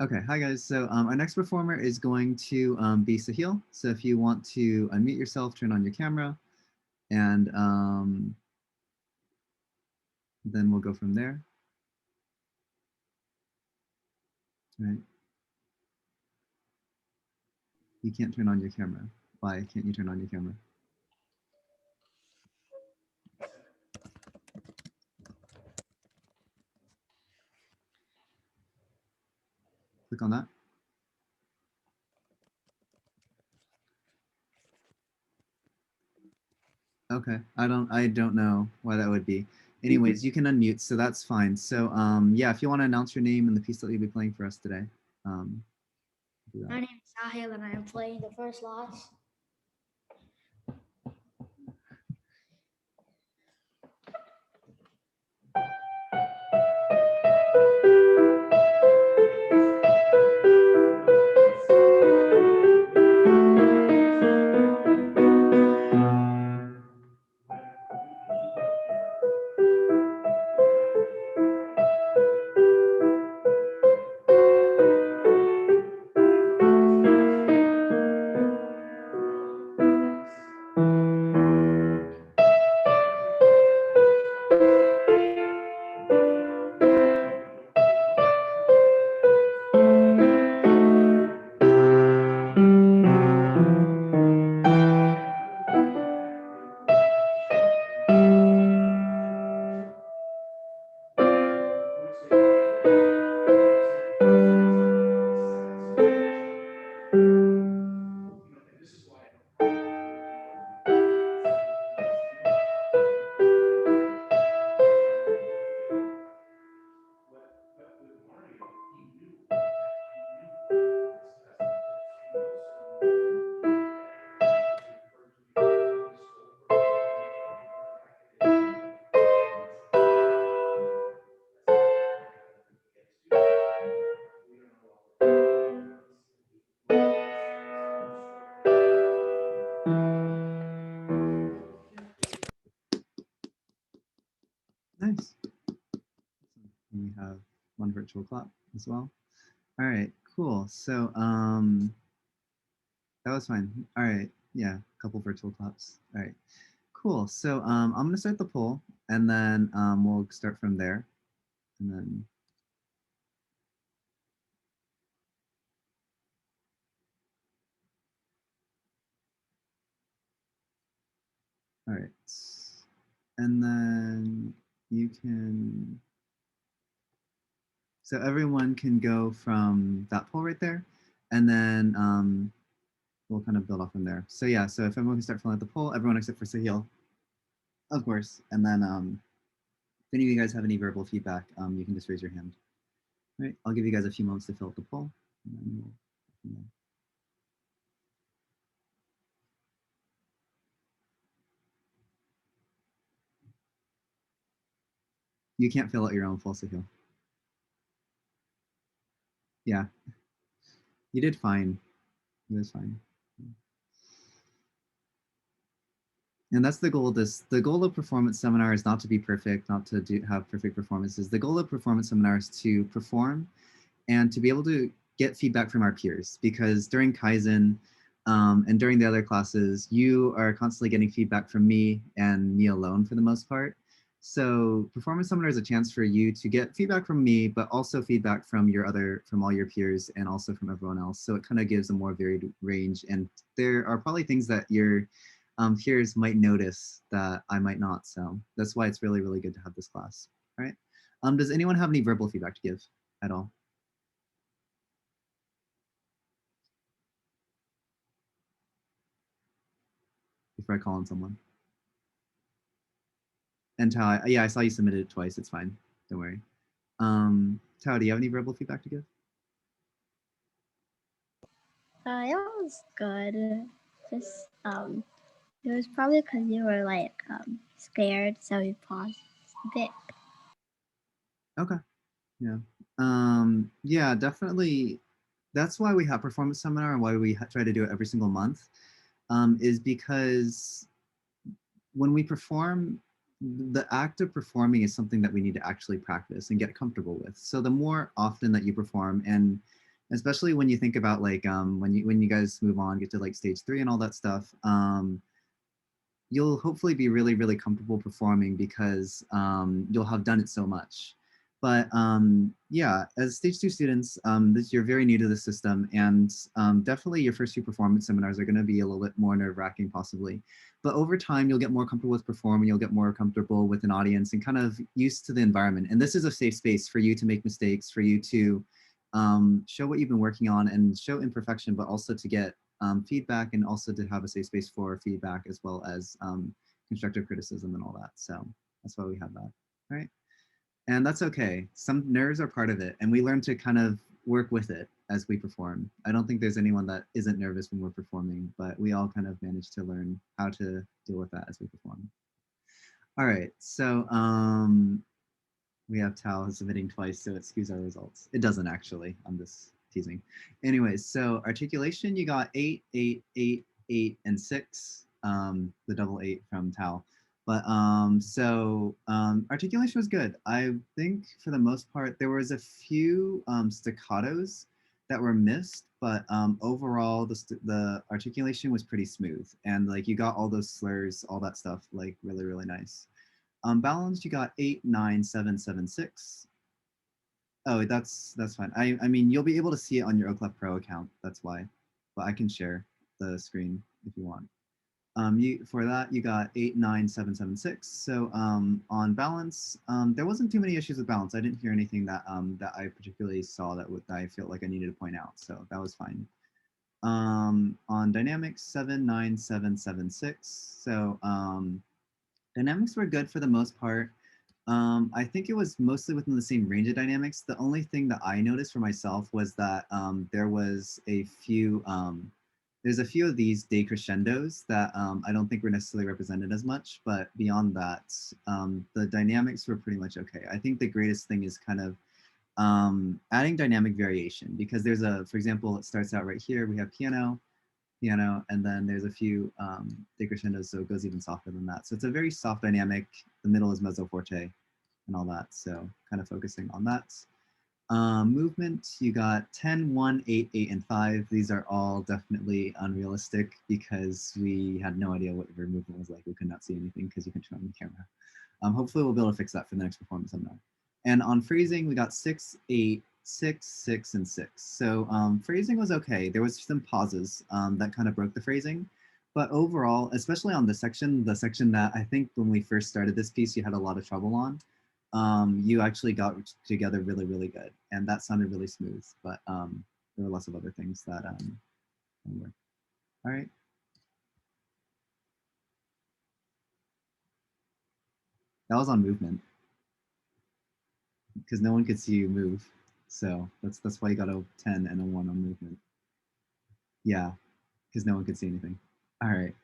Okay, hi guys. So our next performer is going to be Sahil. So if you want to unmute yourself, turn on your camera, and then we'll go from there. All right. You can't turn on your camera. Why can't you turn on your camera? Click on that. Okay, I don't know why that would be. Anyways, you can unmute, so that's fine. So yeah, if you want to announce your name and the piece that you'll be playing for us today, do My that. name is Sahil and I am playing the first loss. Nice. And we have one virtual clap as well. All right, cool. So that was fine. All right, yeah, a couple virtual claps. All right, cool. So I'm gonna start the poll, and then we'll start from there, and then all right, and then you can. So everyone can go from that poll right there, and then we'll kind of build off from there. So yeah, so if everyone can start filling out the poll, everyone except for Sahil, of course, and then if any of you guys have any verbal feedback, you can just raise your hand. All right, I'll give you guys a few moments to fill out the poll. And then we'll, you can't fill out your own poll, Sahil. Yeah, you did fine. It was fine. And that's the goal of this. The goal of performance seminar is not to be perfect, not to have perfect performances. The goal of performance seminar is to perform and to be able to get feedback from our peers, because during Kaizen and during the other classes, you are constantly getting feedback from me and me alone for the most part. So performance seminar is a chance for you to get feedback from me, but also feedback from from all your peers and also from everyone else. So it kind of gives a more varied range. And there are probably things that your peers might notice that I might not. So that's why it's really, really good to have this class. All right. Does anyone have any verbal feedback to give at all? Before I call on someone. And Tao, yeah, I saw you submitted it twice. It's fine. Don't worry. Tao, do you have any verbal feedback to give? It was good. Just it was probably because you were like scared, so you paused a bit. Okay. Yeah. Yeah, definitely. That's why we have performance seminar and why we try to do it every single month, is because when we perform, the act of performing is something that we need to actually practice and get comfortable with. So the more often that you perform, and especially when you think about like when you guys move on, get to like stage 3 and all that stuff. You'll hopefully be really, really comfortable performing because you'll have done it so much. But yeah, as stage 2 students, you're very new to the system, and definitely your first few performance seminars are going to be a little bit more nerve-wracking possibly. But over time, you'll get more comfortable with performing, you'll get more comfortable with an audience and kind of used to the environment. And this is a safe space for you to make mistakes, for you to show what you've been working on and show imperfection, but also to get feedback, and also to have a safe space for feedback as well as constructive criticism and all that. So that's why we have that, right? And that's okay. Some nerves are part of it, and we learn to kind of work with it as we perform. I don't think there's anyone that isn't nervous when we're performing, but we all kind of manage to learn how to deal with that as we perform. All right, so we have Tal submitting twice, so it skews our results. It doesn't actually. I'm just teasing. Anyways, so articulation, you got 8, 8, 8, 8, and 6. The double 8 from Tal. But articulation was good. I think for the most part, there was a few staccatos that were missed, but overall the articulation was pretty smooth, and like you got all those slurs, all that stuff, like really, really nice. Balance, you got 8, 9, 7, 7, 6. Oh, that's fine. I mean, you'll be able to see it on your Oclef Pro account. That's why, but I can share the screen if you want. You for that you got 8, 9, 7, 7, 6. So on balance, there wasn't too many issues with balance. I didn't hear anything that that I particularly saw that I felt like I needed to point out. So that was fine. On dynamics, 7, 9, 7, 7, 6. So dynamics were good for the most part. I think it was mostly within the same range of dynamics. The only thing that I noticed for myself was that there was a few, there's a few of these decrescendos that I don't think were necessarily represented as much, but beyond that, the dynamics were pretty much okay. I think the greatest thing is kind of adding dynamic variation, because there's a, for example, it starts out right here, we have piano, and then there's a few decrescendos, so it goes even softer than that. So it's a very soft dynamic. The middle is mezzo forte and all that. So kind of focusing on that. Movement, you got 10, 1, 8, 8, and 5. These are all definitely unrealistic because we had no idea what your movement was like. We could not see anything because you can show on the camera. Hopefully we'll be able to fix that for the next performance seminar. And on phrasing, we got 6, 8, 6, 6, and 6. So phrasing was okay. There was some pauses that kind of broke the phrasing. But overall, especially on the section that I think when we first started this piece, you had a lot of trouble on, you actually got together really, really good. And that sounded really smooth. But there were lots of other things that work. All right. That was on movement because no one could see you move. So that's why you got a 10 and a 1 on movement. Yeah, because no one could see anything. All right.